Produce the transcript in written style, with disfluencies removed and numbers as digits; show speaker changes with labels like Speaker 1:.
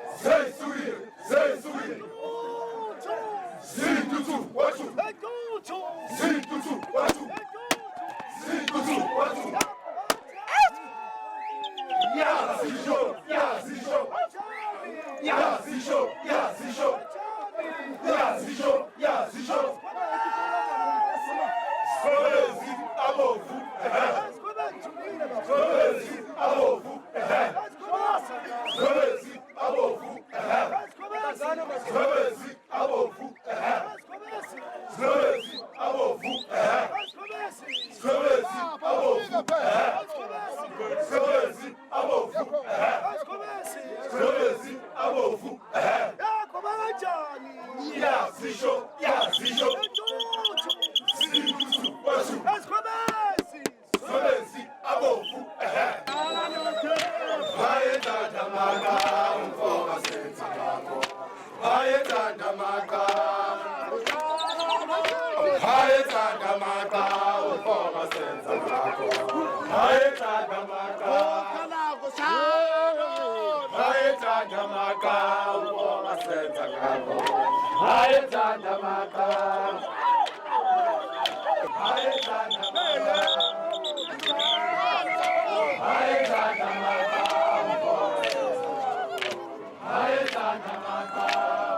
Speaker 1: Zeysuye, Zeysuye. Zitutu, watu. Zitutu, watu. Zitutu, watu. Yazisho, yazisho. Yazisho, yazisho. Yazisho, yazisho. Skolezi, abovu. Skolezi, abovu. Skolezi, abovu. Skolezi, abovu. Skolezi, abovu. Skolezi, abovu. Skolezi, abovu. Skolezi, abovu. Yazisho, yazisho. Zitutu, watu. Skolezi, abovu. Bayetandamaka, umfoma senza ngakho. Bayetandamaka. Bayetandamaka, umfoma senza ngakho. Bayetandamaka. Bayetandamaka, umfoma senza ngakho. Bayetandamaka. Bayetandamaka.